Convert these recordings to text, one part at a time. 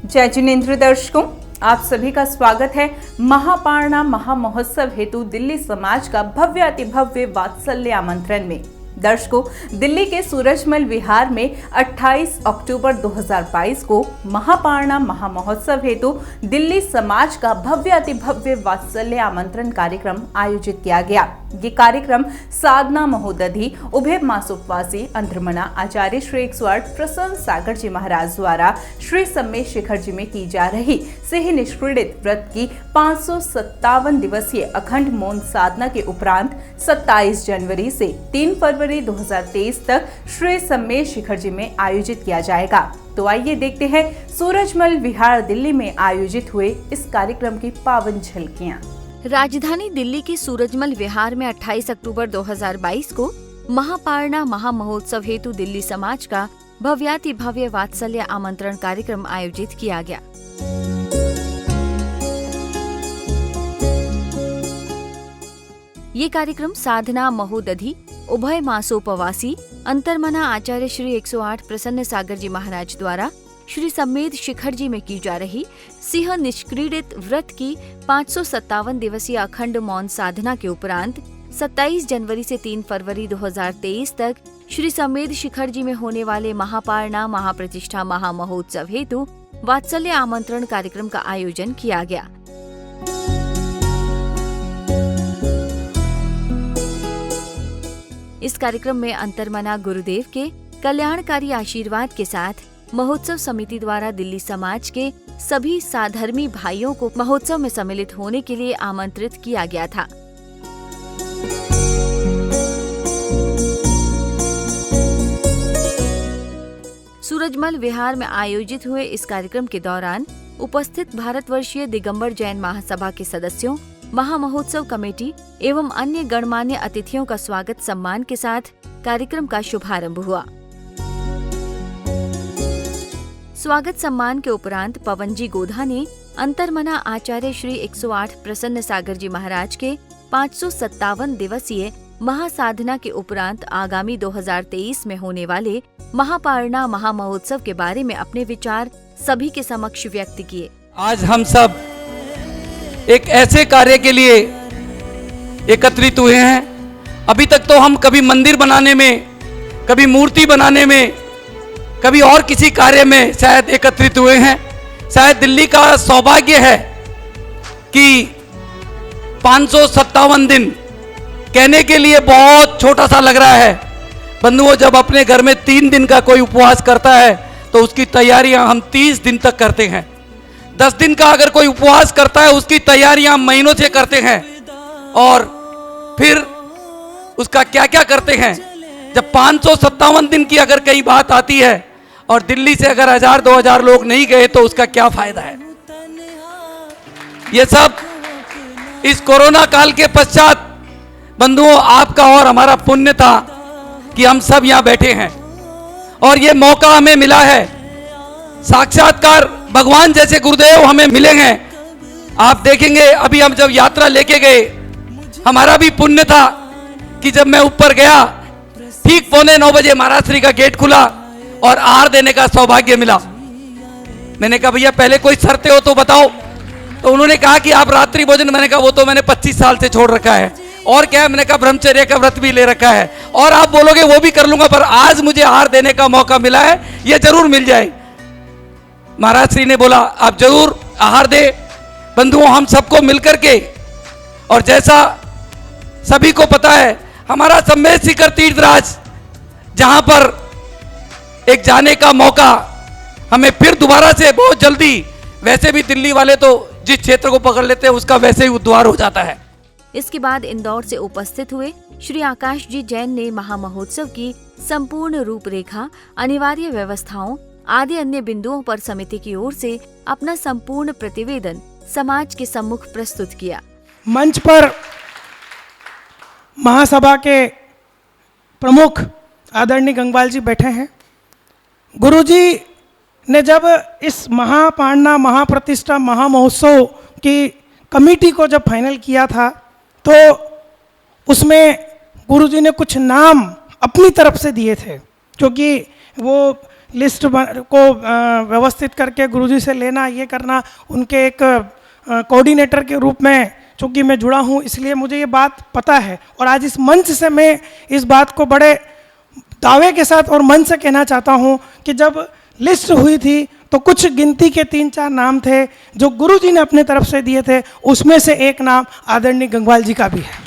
जय जिनेंद्र दर्शकों, आप सभी का स्वागत है। महापारणा महामहोत्सव हेतु दिल्ली समाज का भव्य अतिभव्य वात्सल्य आमंत्रण में। दर्शकों, दिल्ली के सूरजमल विहार में 28 अक्टूबर 2022 को महापारणा महामहोत्सव हेतु दिल्ली समाज का भव्य अतिभव्य वात्सल्य आमंत्रण कार्यक्रम आयोजित किया गया। ये कार्यक्रम साधना महोदधि उभय मासोपवासी अंतर्मना आचार्य श्री 108 प्रसन्न सागर जी महाराज द्वारा श्री सम्मेद शिखर जी में की जा रही सिंह निष्क्रीडित व्रत की 557 दिवसीय अखंड मौन साधना के उपरांत 27 जनवरी से 3 फरवरी 2023 तक श्री सम्मेद शिखर जी में आयोजित किया जाएगा। तो आइए देखते हैं सूरजमल विहार दिल्ली में आयोजित हुए इस कार्यक्रम की पावन झलकियां। राजधानी दिल्ली के सूरजमल विहार में 28 अक्टूबर 2022 को महापारणा महामहोत्सव हेतु दिल्ली समाज का भव्याति भव्य वात्सल्य आमंत्रण कार्यक्रम आयोजित किया गया। ये कार्यक्रम साधना महोदधि उभय मासोपवासी अंतर्मना आचार्य श्री 108 प्रसन्न सागर जी महाराज द्वारा श्री सम्मेद शिखर जी में की जा रही सिंह निष्क्रीडित व्रत की 557 दिवसीय अखंड मौन साधना के उपरांत 27 जनवरी से 3 फरवरी 2023 तक श्री सम्मेद शिखर जी में होने वाले महापारणा महाप्रतिष्ठा महामहोत्सव हेतु वात्सल्य आमंत्रण कार्यक्रम का आयोजन किया गया। इस कार्यक्रम में अंतर्मना गुरुदेव के कल्याणकारी आशीर्वाद के साथ महोत्सव समिति द्वारा दिल्ली समाज के सभी साधर्मी भाइयों को महोत्सव में सम्मिलित होने के लिए आमंत्रित किया गया था। सूरजमल विहार में आयोजित हुए इस कार्यक्रम के दौरान उपस्थित भारतवर्षीय दिगंबर जैन महासभा के सदस्यों, महामहोत्सव कमेटी एवं अन्य गणमान्य अतिथियों का स्वागत सम्मान के साथ कार्यक्रम का शुभारंभ हुआ। स्वागत सम्मान के उपरांत पवनजी गोधा ने अंतर्मना आचार्य श्री 108 प्रसन्न सागर जी महाराज के 557 दिवसीय महासाधना के उपरांत आगामी 2023 में होने वाले महापारणा महामहोत्सव के बारे में अपने विचार सभी के समक्ष व्यक्त किए। आज हम सब एक ऐसे कार्य के लिए एकत्रित हुए हैं। अभी तक तो हम कभी मंदिर बनाने में, कभी मूर्ति बनाने में, कभी और किसी कार्य में शायद एकत्रित हुए हैं। शायद दिल्ली का सौभाग्य है कि 557 दिन कहने के लिए बहुत छोटा सा लग रहा है। बंधुओं, जब अपने घर में 3 दिन का कोई उपवास करता है तो उसकी तैयारियां हम 30 दिन तक करते हैं। 10 दिन का अगर कोई उपवास करता है उसकी तैयारियां हम महीनों से करते हैं। और फिर उसका क्या क्या करते हैं। जब 557 दिन की अगर कई बात आती है और दिल्ली से अगर 1000-2000 लोग नहीं गए तो उसका क्या फायदा है। ये सब इस कोरोना काल के पश्चात बंधुओं आपका और हमारा पुण्य था कि हम सब यहाँ बैठे हैं और ये मौका हमें मिला है। साक्षात्कार भगवान जैसे गुरुदेव हमें मिले हैं। आप देखेंगे अभी हम जब यात्रा लेके गए, हमारा भी पुण्य था कि जब मैं ऊपर गया ठीक 9:15 बजे महाराज श्री का गेट खुला और आहार देने का सौभाग्य मिला। मैंने कहा भैया पहले कोई शर्तें हो तो बताओ। तो उन्होंने कहा कि आप रात्रि भोजन, मैंने कहा वो तो मैंने 25 साल से छोड़ रखा है। और क्या है, मैंने कहा ब्रह्मचर्य का व्रत भी ले रखा है। और आप बोलोगे वो भी कर लूंगा, पर आज मुझे आहार देने का मौका मिला है, ये जरूर मिल जाए। महाराज श्री ने बोला आप जरूर आहार दे। बंधुओं, हम सबको मिलकर के, और जैसा सभी को पता है हमारा सम्मेद शिखर तीर्थराज, जहां पर एक जाने का मौका हमें फिर दोबारा से बहुत जल्दी, वैसे भी दिल्ली वाले तो जिस क्षेत्र को पकड़ लेते हैं उसका वैसे ही उद्धार हो जाता है। इसके बाद इंदौर से उपस्थित हुए श्री आकाश जी जैन ने महामहोत्सव की संपूर्ण रूपरेखा, अनिवार्य व्यवस्थाओं आदि अन्य बिंदुओं पर समिति की ओर से अपना संपूर्ण प्रतिवेदन समाज के सम्मुख प्रस्तुत किया। मंच पर महासभा के प्रमुख आदरणीय गंगवाल जी बैठे हैं। गुरुजी ने जब इस महापारणा महाप्रतिष्ठा महामहोत्सव की कमेटी को जब फाइनल किया था तो उसमें गुरुजी ने कुछ नाम अपनी तरफ से दिए थे, क्योंकि वो लिस्ट को व्यवस्थित करके गुरुजी से लेना, ये करना, उनके एक कोऑर्डिनेटर के रूप में चूँकि मैं जुड़ा हूँ, इसलिए मुझे ये बात पता है। और आज इस मंच से मैं इस बात को बड़े दावे के साथ और मन से कहना चाहता हूँ कि जब लिस्ट हुई थी तो कुछ गिनती के 3-4 नाम थे जो गुरुजी ने अपने तरफ से दिए थे, उसमें से एक नाम आदरणीय गंगवाल जी का भी है।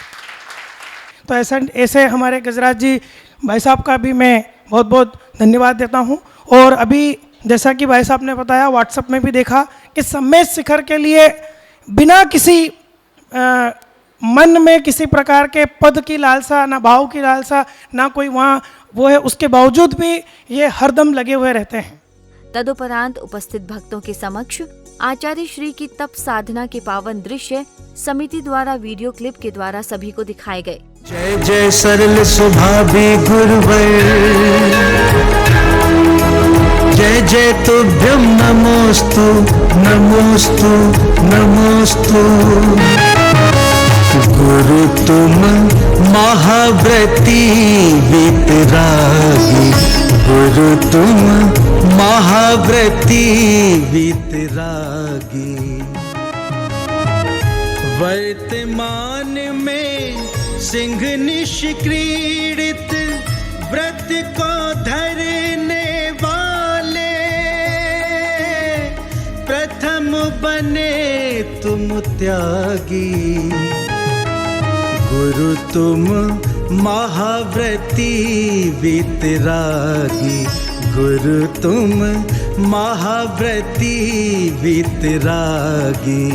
तो ऐसे हमारे गजराज जी भाई साहब का भी मैं बहुत बहुत धन्यवाद देता हूँ। और अभी जैसा कि भाई साहब ने बताया, व्हाट्सएप में भी देखा कि सम्मेद शिखर के लिए बिना किसी मन में किसी प्रकार के पद की लालसा, ना भाव की लालसा, ना कोई वहाँ वो है, उसके बावजूद भी ये हरदम लगे हुए रहते हैं। तदुपरांत उपस्थित भक्तों के समक्ष आचार्य श्री की तप साधना के पावन दृश्य समिति द्वारा वीडियो क्लिप के द्वारा सभी को दिखाए गए। जय जय सरल स्वभावी गुरुवर, जय जय तुभ्यं नमोस्तु नमोस्तु नमोस्तु। गुरु तुम महाव्रती वितरागी, गुरु तुम महाव्रती वितरागी। वर्तमान में सिंह निष्क्रीडित व्रत को धरने वाले, प्रथम बने तुम त्यागी। गुरु तुम महाव्रती वितरागी, गुरु तुम महाव्रती वितरागी।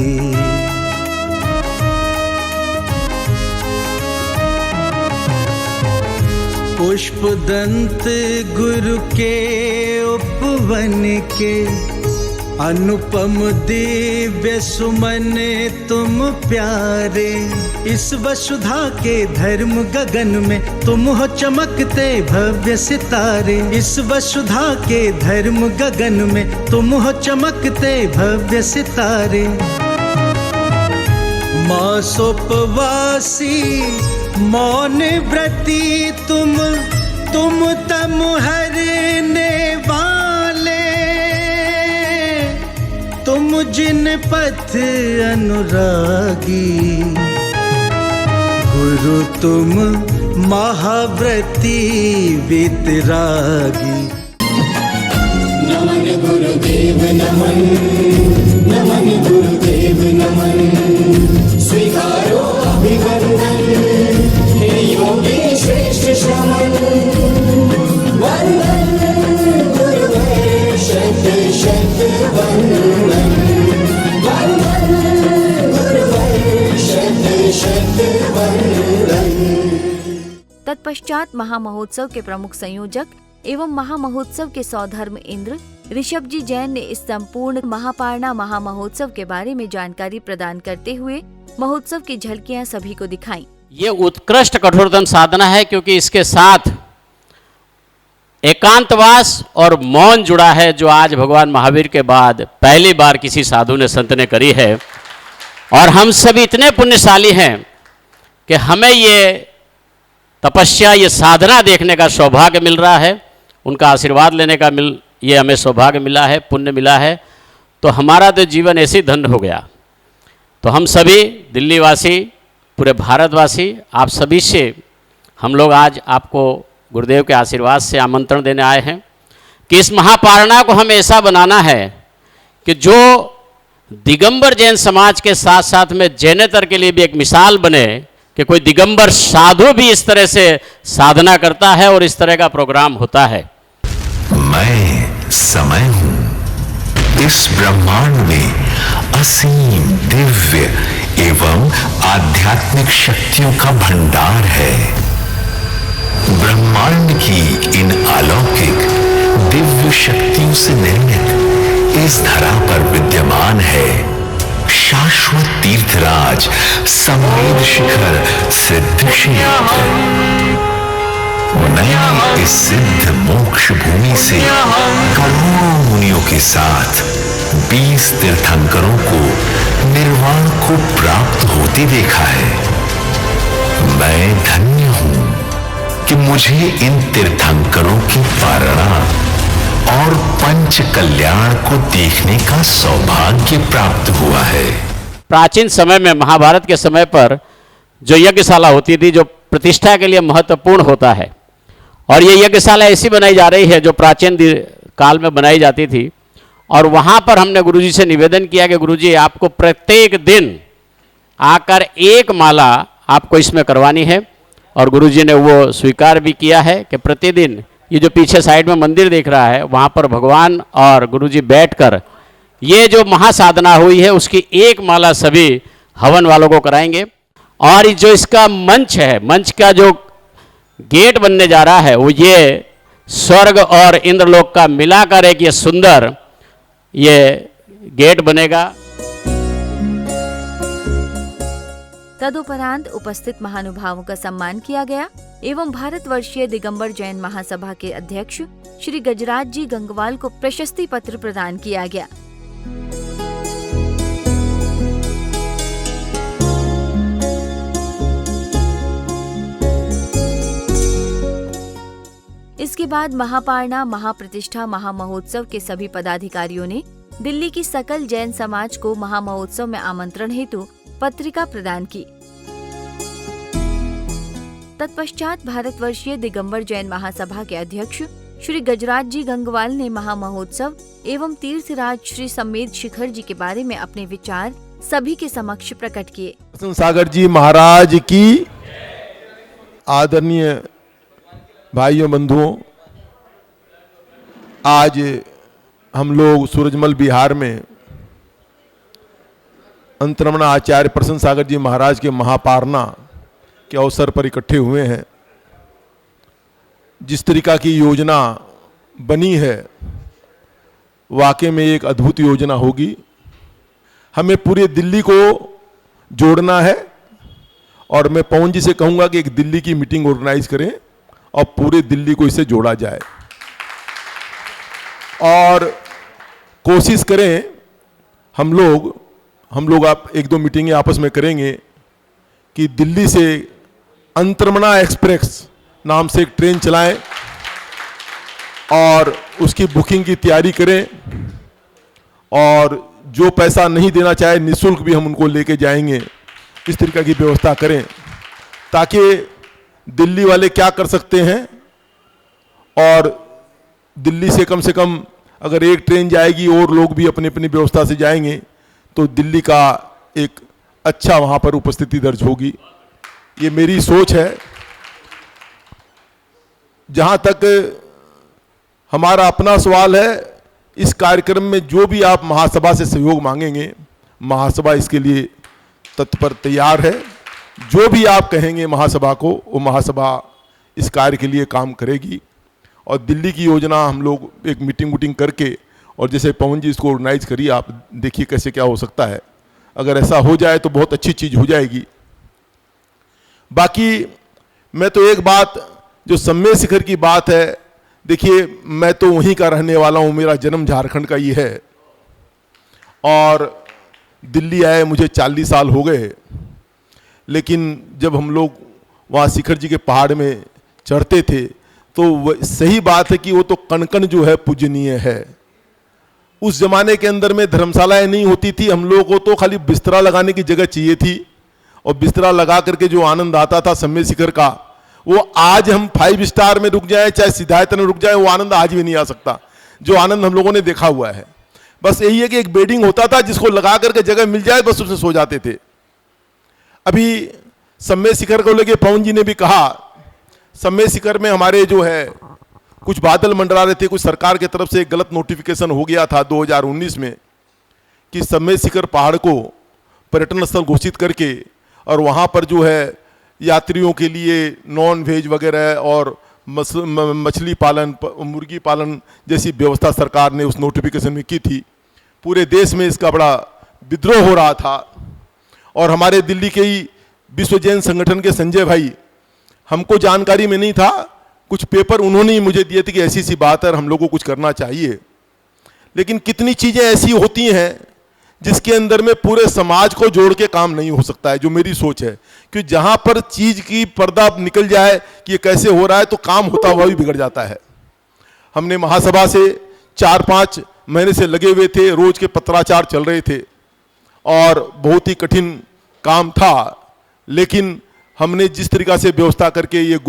पुष्पदंत गुरु के उपवन के, अनुपम दिव्य सुमन तुम प्यारे। इस वसुधा के धर्म गगन में तुम हो चमकते भव्य सितारे। इस वसुधा के धर्म गगन में तुम हो चमकते भव्य सितारे। मासोपवासी मौन व्रती तुम तम हरने वाले, तुम जिन पथ अनुरागी। गुरु तुम महाव्रती वितरागी। नमन गुरुदेव नमन, नमन गुरुदेव नमन। स्वीकारो अभिवंदन, हे योगी श्रेष्ठ श्रमण। वंदन गुरुदेव शत शत वंदन, वंदन गुरुदेव शत शत वंदन। तत्पश्चात महामहोत्सव के प्रमुख संयोजक एवं महामहोत्सव के सौधर्म इंद्र ऋषभ जी जैन ने इस संपूर्ण महापारणा महामहोत्सव के बारे में जानकारी प्रदान करते हुए महोत्सव की झलकियां सभी को दिखाई। ये उत्कृष्ट कठोरतम साधना है, क्योंकि इसके साथ एकांतवास और मौन जुड़ा है, जो आज भगवान महावीर के बाद पहली बार किसी साधु ने संत ने करी है। और हम सभी इतने पुण्यशाली हैं कि हमें ये तपस्या, ये साधना देखने का सौभाग्य मिल रहा है, उनका आशीर्वाद लेने का ये हमें सौभाग्य मिला है, पुण्य मिला है। तो हमारा तो जीवन ऐसे ही धन्य हो गया। तो हम सभी दिल्ली वासी, पूरे भारतवासी, आप सभी से हम लोग आज आपको गुरुदेव के आशीर्वाद से आमंत्रण देने आए हैं कि इस महापारणा को हमें ऐसा बनाना है कि जो दिगंबर जैन समाज के साथ साथ में जैनेतर के लिए भी एक मिसाल बने कि कोई दिगंबर साधु भी इस तरह से साधना करता है और इस तरह का प्रोग्राम होता है। मैं समय हूं। इस ब्रह्मांड में असीम दिव्य एवं आध्यात्मिक शक्तियों का भंडार है। ब्रह्मांड की इन अलौकिक दिव्य शक्तियों से निर्मित इस धरा पर विद्यमान है शाश्वत तीर्थराज सम्मेद शिखर सिद्ध क्षेत्र। मैं इस सिद्ध मोक्ष भूमि से करोड़ों मुनियों के साथ 20 तीर्थंकरों को निर्वाण को प्राप्त होते देखा है। मैं धन्य हूं कि मुझे इन तीर्थंकरों की पारणा और पंच कल्याण को देखने का सौभाग्य प्राप्त हुआ है। प्राचीन समय में महाभारत के समय पर जो यज्ञशाला होती थी, जो प्रतिष्ठा के लिए महत्वपूर्ण होता है, और ये यज्ञशाला ऐसी बनाई जा रही है जो प्राचीन काल में बनाई जाती थी। और वहाँ पर हमने गुरुजी से निवेदन किया कि गुरुजी आपको प्रत्येक दिन आकर एक माला आपको इसमें करवानी है, और गुरुजी ने वो स्वीकार भी किया है कि प्रतिदिन ये जो पीछे साइड में मंदिर दिख रहा है वहाँ पर भगवान और गुरुजी बैठकर ये जो महासाधना हुई है उसकी एक माला सभी हवन वालों को कराएंगे। और जो इसका मंच है, मंच का जो गेट बनने जा रहा है वो ये स्वर्ग और इंद्रलोक का मिलाकर एक ये सुंदर ये गेट बनेगा। तदुपरांत उपस्थित महानुभावों का सम्मान किया गया एवं भारतवर्षीय दिगंबर जैन महासभा के अध्यक्ष श्री गजराज जी गंगवाल को प्रशस्ति पत्र प्रदान किया गया। इसके बाद महापारणा महाप्रतिष्ठा महामहोत्सव के सभी पदाधिकारियों ने दिल्ली की सकल जैन समाज को महामहोत्सव में आमंत्रण हेतु पत्रिका प्रदान की। तत्पश्चात भारतवर्षीय दिगंबर जैन महासभा के अध्यक्ष श्री गजराज जी गंगवाल ने महामहोत्सव एवं तीर्थराज श्री सम्मेद शिखर जी के बारे में अपने विचार सभी के समक्ष प्रकट किए। सागर जी महाराज की। आदरणीय भाइयों बंधुओं, आज हम लोग सूरजमल बिहार में अंतरमणा आचार्य प्रसन्न सागर जी महाराज के महापारणा के अवसर पर इकट्ठे हुए हैं। जिस तरीका की योजना बनी है वाकई में एक अद्भुत योजना होगी। हमें पूरे दिल्ली को जोड़ना है और मैं पवन जी से कहूँगा कि एक दिल्ली की मीटिंग ऑर्गेनाइज करें और पूरे दिल्ली को इससे जोड़ा जाए और कोशिश करें हम लोग आप एक दो मीटिंगें आपस में करेंगे कि दिल्ली से अंतरमणा एक्सप्रेस नाम से एक ट्रेन चलाएं और उसकी बुकिंग की तैयारी करें, और जो पैसा नहीं देना चाहे निःशुल्क भी हम उनको लेके जाएंगे। इस तरीके की व्यवस्था करें ताकि दिल्ली वाले क्या कर सकते हैं, और दिल्ली से कम अगर एक ट्रेन जाएगी और लोग भी अपनी अपनी व्यवस्था से जाएंगे तो दिल्ली का एक अच्छा वहाँ पर उपस्थिति दर्ज होगी। ये मेरी सोच है। जहाँ तक हमारा अपना सवाल है, इस कार्यक्रम में जो भी आप महासभा से सहयोग मांगेंगे, महासभा इसके लिए तत्पर तैयार है। जो भी आप कहेंगे महासभा को, वो महासभा इस कार्य के लिए काम करेगी। और दिल्ली की योजना हम लोग एक मीटिंग करके, और जैसे पवन जी इसको ऑर्गेनाइज करिए, आप देखिए कैसे क्या हो सकता है। अगर ऐसा हो जाए तो बहुत अच्छी चीज़ हो जाएगी। बाकी मैं तो एक बात, जो सम्मेद शिखर की बात है, देखिए मैं तो वहीं का रहने वाला हूँ, मेरा जन्म झारखंड का ही है और दिल्ली आए मुझे 40 साल हो गए। लेकिन जब हम लोग वहाँ शिखर जी के पहाड़ में चढ़ते थे तो सही बात है कि वो तो कण कण जो है पूजनीय है। उस जमाने के अंदर में धर्मशालाएं नहीं होती थी, हम लोगों को तो खाली बिस्तरा लगाने की जगह चाहिए थी, और बिस्तरा लगा करके जो आनंद आता था सम्मेद शिखर का, वो आज हम 5 स्टार में रुक जाएं चाहे सिद्धायतन में रुक जाएं, वो आनंद आज भी नहीं आ सकता जो आनंद हम लोगों ने देखा हुआ है। बस यही है कि एक बेडिंग होता था जिसको लगा करके जगह मिल जाए बस उसमें सो जाते थे। अभी सम्मेद शिखर को लेके पवन जी ने भी कहा, सम्मेद शिखर में हमारे जो है कुछ बादल मंडरा रहे थे, कुछ सरकार की तरफ से एक गलत नोटिफिकेशन हो गया था 2019 में कि सम्मेद शिखर पहाड़ को पर्यटन स्थल घोषित करके, और वहाँ पर जो है यात्रियों के लिए नॉन वेज वगैरह और मछली पालन, मुर्गी पालन जैसी व्यवस्था सरकार ने उस नोटिफिकेशन में की थी। पूरे देश में इसका बड़ा विद्रोह हो रहा था, और हमारे दिल्ली के ही विश्व जैन संगठन के संजय भाई, हमको जानकारी में नहीं था, कुछ पेपर उन्होंने ही मुझे दिए थे कि ऐसी सी बात है, हम लोगों को कुछ करना चाहिए। लेकिन कितनी चीज़ें ऐसी होती हैं जिसके अंदर में पूरे समाज को जोड़ के काम नहीं हो सकता है, जो मेरी सोच है। कि जहाँ पर चीज़ की पर्दा निकल जाए कि ये कैसे हो रहा है तो काम होता हुआ भी बिगड़ जाता है। हमने महासभा से 4-5 महीने से लगे हुए थे, रोज के पत्राचार चल रहे थे और बहुत ही कठिन काम था। लेकिन हमने जिस तरीका से व्यवस्था करके, ये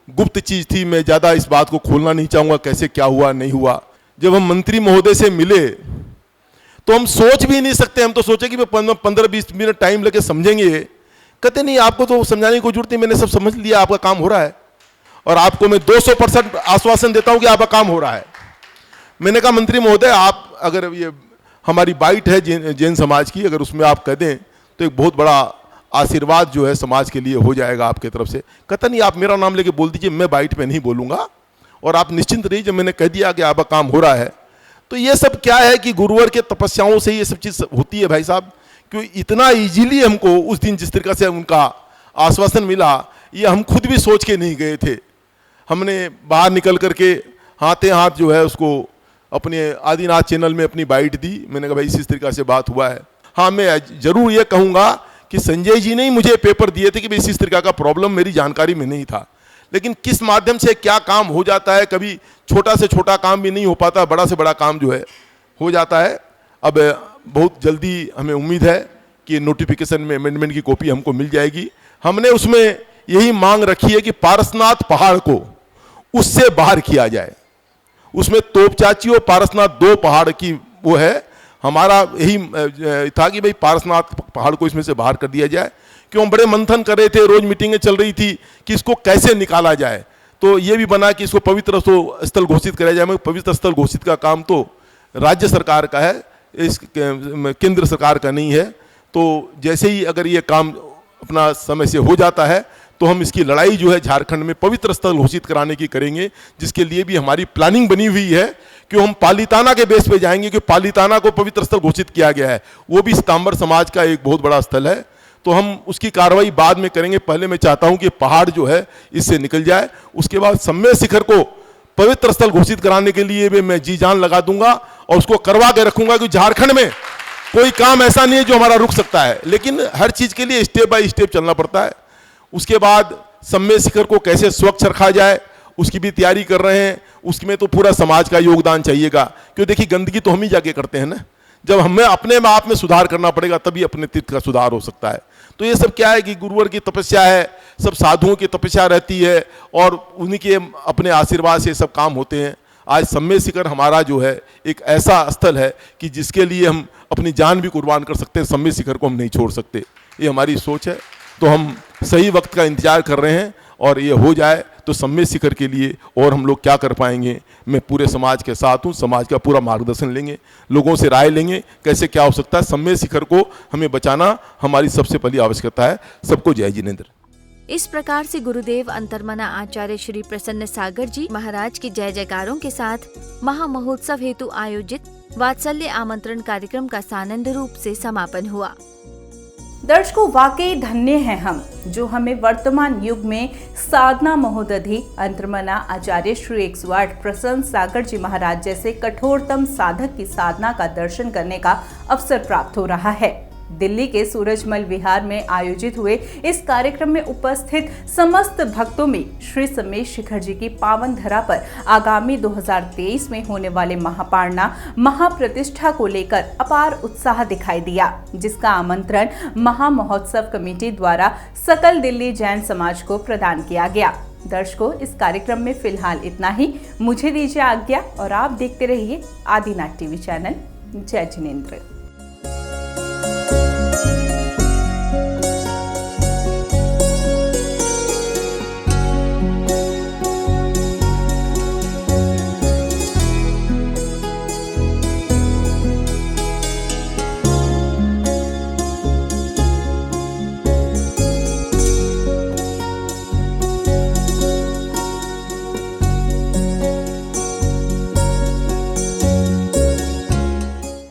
गुप्त चीज थी, मैं ज़्यादा इस बात को खोलना नहीं चाहूँगा कैसे क्या हुआ नहीं हुआ। जब हम मंत्री महोदय से मिले तो हम सोच भी नहीं सकते, हम तो सोचे कि 15-20 मिनट टाइम लगे समझेंगे। कहते नहीं, आपको तो समझाने की कोई जरूरत नहीं, मैंने सब समझ लिया, आपका काम हो रहा है और आपको मैं 200% आश्वासन देता हूं कि आपका काम हो रहा है। मैंने कहा मंत्री महोदय, आप अगर ये हमारी बाइट है जैन समाज की, अगर उसमें आप कह दें तो एक बहुत बड़ा आशीर्वाद जो है समाज के लिए हो जाएगा आपके तरफ से। कहता नहीं, आप मेरा नाम लेके बोल दीजिए, मैं बाइट पे नहीं बोलूंगा और आप निश्चिंत रहिए, जब मैंने कह दिया कि आपका काम हो रहा है। तो ये सब क्या है कि गुरुवर के तपस्याओं से ये सब चीज़ होती है भाई साहब, क्यों इतना इजीली हमको उस दिन जिस तरीका से उनका आश्वासन मिला, ये हम खुद भी सोच के नहीं गए थे। हमने बाहर निकल करके हाथे हाथ जो है उसको अपने आदिनाथ चैनल में अपनी बाइट दी। मैंने कहा भाई इस तरीका से बात हुआ है। हाँ, मैं जरूर ये कहूँगा कि संजय जी ने ही मुझे पेपर दिए थे कि भाई इस तरीका का प्रॉब्लम मेरी जानकारी में नहीं था, लेकिन किस माध्यम से क्या काम हो जाता है, कभी छोटा से छोटा काम भी नहीं हो पाता, बड़ा से बड़ा काम जो है हो जाता है। अब बहुत जल्दी हमें उम्मीद है कि नोटिफिकेशन में अमेंडमेंट की कॉपी हमको मिल जाएगी। हमने उसमें यही मांग रखी है कि पारसनाथ पहाड़ को उससे बाहर किया जाए। उसमें तोपचाची और पारसनाथ 2 पहाड़ की वो है, हमारा यही था कि भाई पारसनाथ पहाड़ को इसमें से बाहर कर दिया जाए। क्यों हम बड़े मंथन कर रहे थे, रोज मीटिंगें चल रही थी कि इसको कैसे निकाला जाए। तो ये भी बना कि इसको पवित्र स्थल घोषित किया जाए। पवित्र स्थल घोषित का काम तो राज्य सरकार का है, इस केंद्र सरकार का नहीं है। तो जैसे ही अगर ये काम अपना समय से हो जाता है तो हम इसकी लड़ाई जो है झारखंड में पवित्र स्थल घोषित कराने की करेंगे, जिसके लिए भी हमारी प्लानिंग बनी हुई है कि हम पालीताना के बेस पे जाएंगे, कि पालीताना को पवित्र स्थल घोषित किया गया है, वो भी श्वेतांबर समाज का एक बहुत बड़ा स्थल है। तो हम उसकी कार्रवाई बाद में करेंगे। पहले मैं चाहता हूं कि पहाड़ जो है इससे निकल जाए, उसके बाद सम्मेद शिखर को पवित्र स्थल घोषित कराने के लिए भी मैं जी जान लगा दूंगा और उसको करवा के रखूंगा। कि झारखंड में कोई काम ऐसा नहीं है जो हमारा रुक सकता है, लेकिन हर चीज के लिए स्टेप बाय स्टेप चलना पड़ता है। उसके बाद सम्मेद शिखर को कैसे स्वच्छ रखा जाए उसकी भी तैयारी कर रहे हैं। उसमें तो पूरा समाज का योगदान चाहिएगा, क्यों देखिए गंदगी तो हम ही जाके करते हैं ना। जब हमें अपने आप में सुधार करना पड़ेगा तभी अपने तीर्थ का सुधार हो सकता है। तो ये सब क्या है कि गुरुवर की तपस्या है, सब साधुओं की तपस्या रहती है और उन्हीं के अपने आशीर्वाद से सब काम होते हैं। आज सम्मेद शिखर हमारा जो है एक ऐसा स्थल है कि जिसके लिए हम अपनी जान भी कुर्बान कर सकते हैं, सम्मेद शिखर को हम नहीं छोड़ सकते। ये हमारी सोच है। तो हम सही वक्त का इंतजार कर रहे हैं और ये हो जाए तो सम्मेद शिखर के लिए और हम लोग क्या कर पाएंगे, मैं पूरे समाज के साथ हूँ। समाज का पूरा मार्गदर्शन लेंगे, लोगों से राय लेंगे कैसे क्या हो सकता है। सम्मेद शिखर को हमें बचाना हमारी सबसे पहली आवश्यकता है। सबको जय जिनेंद्र। इस प्रकार से गुरुदेव अंतर्मना आचार्य श्री प्रसन्न सागर जी महाराज की जय जयकारों के साथ महामहोत्सव हेतु आयोजित वात्सल्य आमंत्रण कार्यक्रम का सानंद रूप से समापन हुआ। दर्शकों, वाकई धन्य हैं हम जो हमें वर्तमान युग में साधना महोदधि अंतर्मना आचार्य श्री 108 प्रसन्न सागर जी महाराज जैसे कठोरतम साधक की साधना का दर्शन करने का अवसर प्राप्त हो रहा है। दिल्ली के सूरजमल विहार में आयोजित हुए इस कार्यक्रम में उपस्थित समस्त भक्तों में श्री सम्मेद शिखर जी की पावन धरा पर आगामी 2023 में होने वाले महापारणा महाप्रतिष्ठा को लेकर अपार उत्साह दिखाई दिया, जिसका आमंत्रण महामहोत्सव कमेटी द्वारा सकल दिल्ली जैन समाज को प्रदान किया गया। दर्शकों, इस कार्यक्रम में फिलहाल इतना ही। मुझे दीजिए आज्ञा और आप देखते रहिए आदिनाथ टीवी चैनल। जय जिनेंद्र।